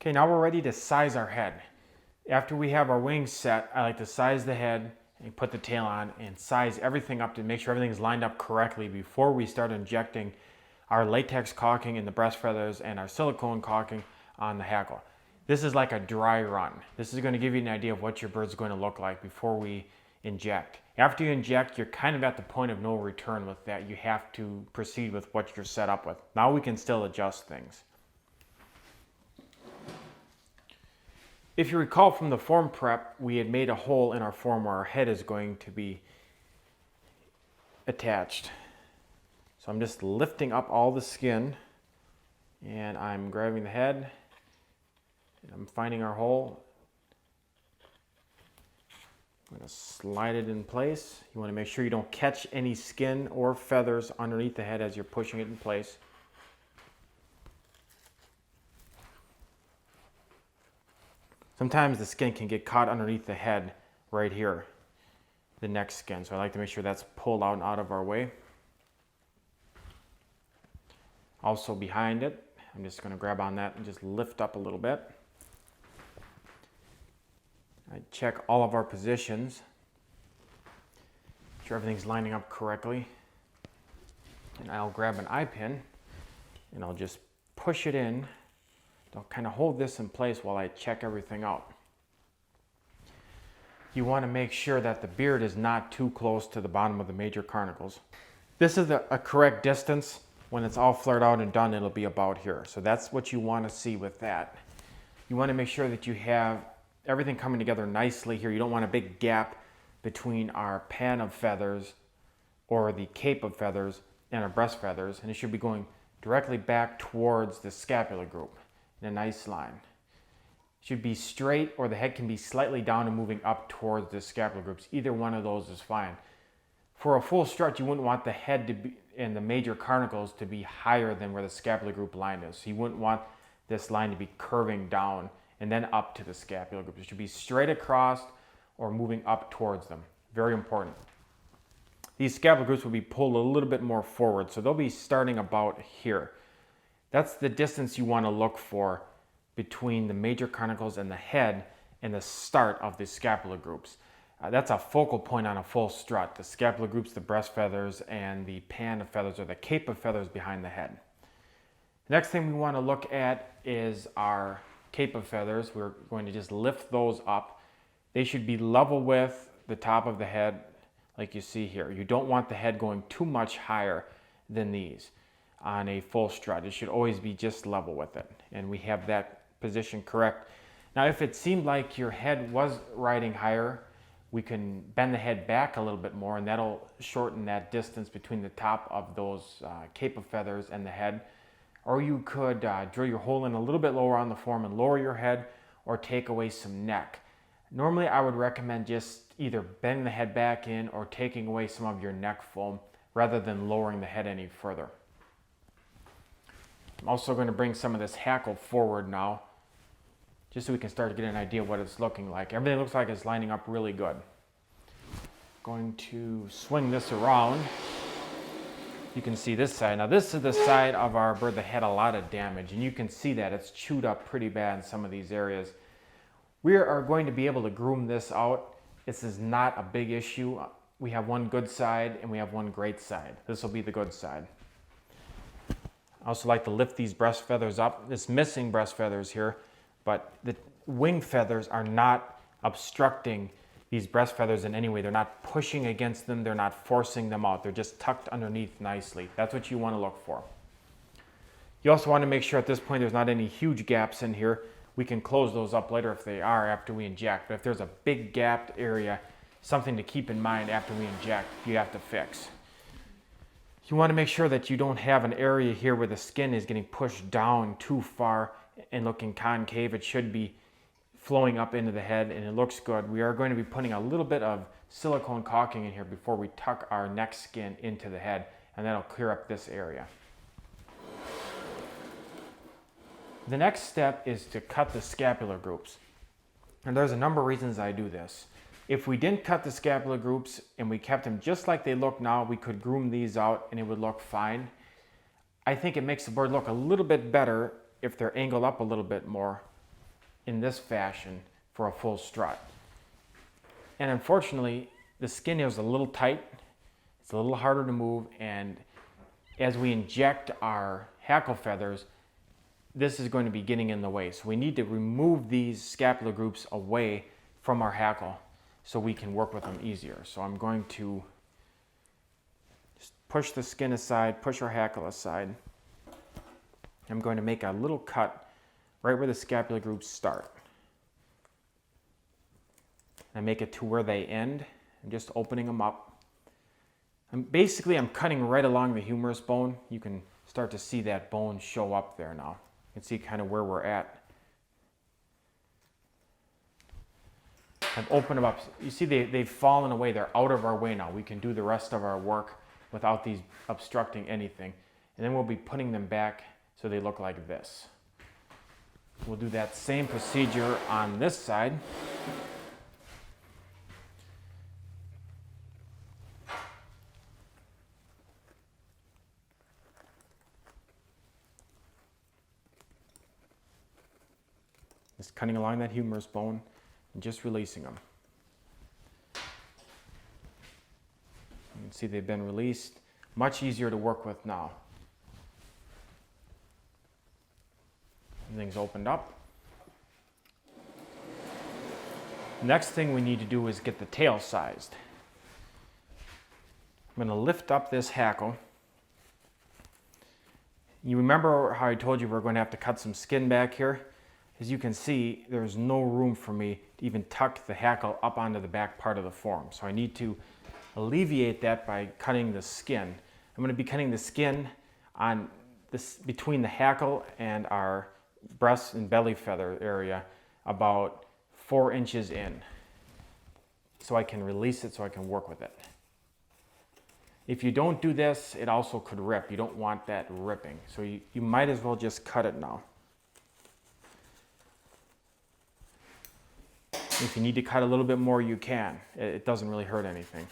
Okay, now we're ready to size our head. After we have our wings set, I like to size the head and put the tail on and size everything up to make sure everything's lined up correctly before we start injecting our latex caulking in the breast feathers and our silicone caulking on the hackle. This is like a dry run. This is going to give you an idea of what your bird's going to look like before we inject. After you inject, you're kind of at the point of no return with that. You have to proceed with what you're set up with. Now we can still adjust things. If you recall from the form prep, we had made a hole in our form where our head is going to be attached. So I'm just lifting up all the skin and I'm grabbing the head and I'm finding our hole. I'm going to slide it in place. You want to make sure you don't catch any skin or feathers underneath the head as you're pushing it in place. Sometimes the skin can get caught underneath the head right here, the neck skin. So I like to make sure that's pulled out and out of our way. Also behind it, I'm just going to grab on that and just lift up a little bit. I check all of our positions, make sure everything's lining up correctly. And I'll grab an eye pin and I'll just push it in. I'll kind of hold this in place while I check everything out. You want to make sure that the beard is not too close to the bottom of the major carnicles. This is a correct distance. When it's all flared out and done, it'll be about here. So that's what you want to see with that. You want to make sure that you have everything coming together nicely here. You don't want a big gap between our pan of feathers or the cape of feathers and our breast feathers. And it should be going directly back towards the scapular group in a nice line. It should be straight, or the head can be slightly down and moving up towards the scapular groups. Either one of those is fine. For a full strut, you wouldn't want the head to be and the major carnicles to be higher than where the scapular group line is. So you wouldn't want this line to be curving down and then up to the scapular group. It should be straight across or moving up towards them. Very important. These scapular groups will be pulled a little bit more forward, so they'll be starting about here. That's the distance you want to look for between the major carnicles and the head and the start of the scapular groups. That's a focal point on a full strut. The scapular groups, the breast feathers, and the pan of feathers or the cape of feathers behind the head. The next thing we want to look at is our cape of feathers. We're going to just lift those up. They should be level with the top of the head like you see here. You don't want the head going too much higher than these on a full strut. It should always be just level with it. And we have that position correct. Now if it seemed like your head was riding higher, we can bend the head back a little bit more and that'll shorten that distance between the top of those cape of feathers and the head. Or you could drill your hole in a little bit lower on the form and lower your head or take away some neck. Normally I would recommend just either bending the head back in or taking away some of your neck foam rather than lowering the head any further. I'm also going to bring some of this hackle forward now, just so we can start to get an idea of what it's looking like. Everything looks like it's lining up really good. Going to swing this around. You can see this side. Now this is the side of our bird that had a lot of damage, and you can see that it's chewed up pretty bad in some of these areas. We are going to be able to groom this out. This is not a big issue. We have one good side and we have one great side. This will be the good side. I also like to lift these breast feathers up. It's missing breast feathers here, but the wing feathers are not obstructing these breast feathers in any way. They're not pushing against them. They're not forcing them out. They're just tucked underneath nicely. That's what you want to look for. You also want to make sure at this point there's not any huge gaps in here. We can close those up later if they are after we inject. But if there's a big gapped area, something to keep in mind after we inject, you have to fix. You want to make sure that you don't have an area here where the skin is getting pushed down too far and looking concave. It should be flowing up into the head and it looks good. We are going to be putting a little bit of silicone caulking in here before we tuck our neck skin into the head, and that'll clear up this area. The next step is to cut the scapular groups. And there's a number of reasons I do this. If we didn't cut the scapular groups and we kept them just like they look now, we could groom these out and it would look fine. I think it makes the bird look a little bit better if they're angled up a little bit more in this fashion for a full strut. And unfortunately, the skin is a little tight, it's a little harder to move, and as we inject our hackle feathers, this is going to be getting in the way. So we need to remove these scapular groups away from our hackle so we can work with them easier. So I'm going to just push the skin aside, push our hackle aside. I'm going to make a little cut right where the scapular groups start. I make it to where they end. I'm just opening them up. I'm cutting right along the humerus bone. You can start to see that bone show up there now. You can see kind of where we're at. I've opened them up. You see they've fallen away. They're out of our way now. We can do the rest of our work without these obstructing anything. And then we'll be putting them back so they look like this. We'll do that same procedure on this side. Just cutting along that humerus bone and just releasing them. You can see they've been released. Much easier to work with now. Everything's opened up. Next thing we need to do is get the tail sized. I'm going to lift up this hackle. You remember how I told you we're going to have to cut some skin back here? As you can see, there's no room for me to even tuck the hackle up onto the back part of the form. So I need to alleviate that by cutting the skin. I'm going to be cutting the skin on this between the hackle and our breast and belly feather area about 4 inches in. So I can release it so I can work with it. If you don't do this, it also could rip. You don't want that ripping. So you might as well just cut it now. If you need to cut a little bit more, you can. It doesn't really hurt anything.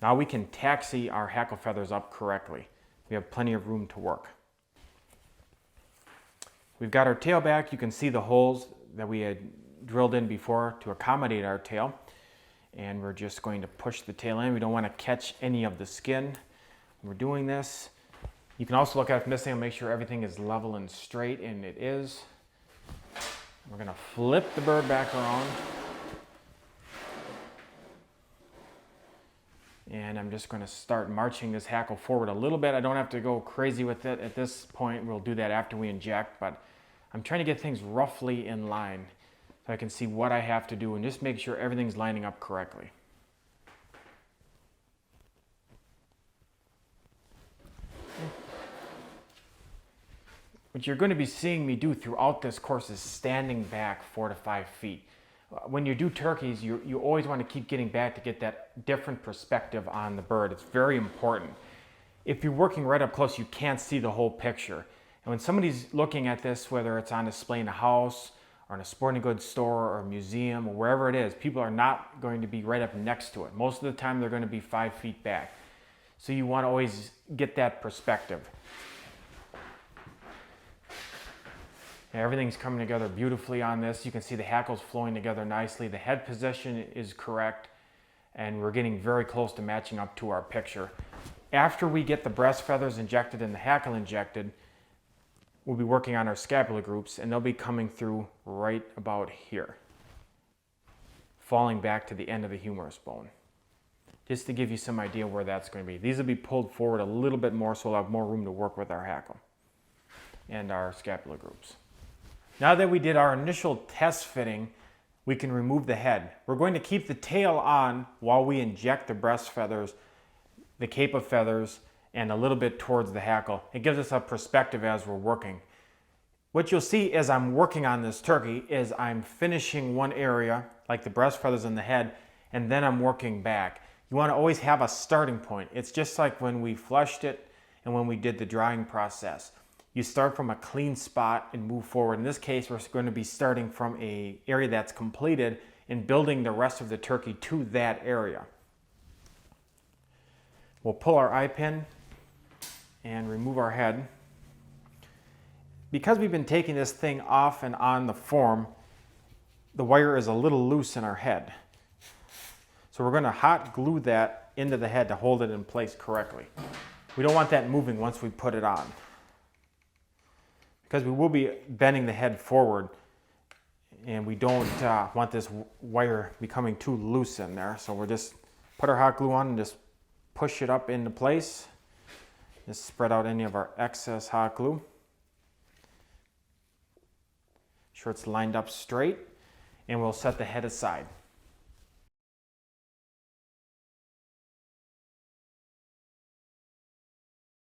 Now we can taxi our hackle feathers up correctly. We have plenty of room to work. We've got our tail back. You can see the holes that we had drilled in before to accommodate our tail. And we're just going to push the tail in. We don't want to catch any of the skin when we're doing this. You can also look at it from this angle, make sure everything is level and straight, and it is. We're going to flip the bird back around. And I'm just going to start marching this hackle forward a little bit. I don't have to go crazy with it at this point. We'll do that after we inject, but I'm trying to get things roughly in line so I can see what I have to do and just make sure everything's lining up correctly. What you're going to be seeing me do throughout this course is standing back 4 to 5 feet. When you do turkeys, you always want to keep getting back to get that different perspective on the bird. It's very important. If you're working right up close, you can't see the whole picture. And when somebody's looking at this, whether it's on display in a house or in a sporting goods store or a museum or wherever it is, people are not going to be right up next to it. Most of the time, they're going to be 5 feet back. So you want to always get that perspective. Everything's coming together beautifully on this. You can see the hackles flowing together nicely. The head position is correct, and we're getting very close to matching up to our picture. After we get the breast feathers injected and the hackle injected, we'll be working on our scapular groups, and they'll be coming through right about here, falling back to the end of the humerus bone. Just to give you some idea where that's going to be. These will be pulled forward a little bit more, so we'll have more room to work with our hackle and our scapular groups. Now that we did our initial test fitting, we can remove the head. We're going to keep the tail on while we inject the breast feathers, the cape of feathers, and a little bit towards the hackle. It gives us a perspective as we're working. What you'll see as I'm working on this turkey is I'm finishing one area, like the breast feathers and the head, and then I'm working back. You want to always have a starting point. It's just like when we flushed it and when we did the drying process. You start from a clean spot and move forward. In this case, we're going to be starting from an area that's completed and building the rest of the turkey to that area. We'll pull our eye pin and remove our head. Because we've been taking this thing off and on the form, the wire is a little loose in our head. So we're going to hot glue that into the head to hold it in place correctly. We don't want that moving once we put it on, because we will be bending the head forward, and we don't want this wire becoming too loose in there. So we'll just put our hot glue on and just push it up into place. Just spread out any of our excess hot glue. Sure it's lined up straight, and we'll set the head aside.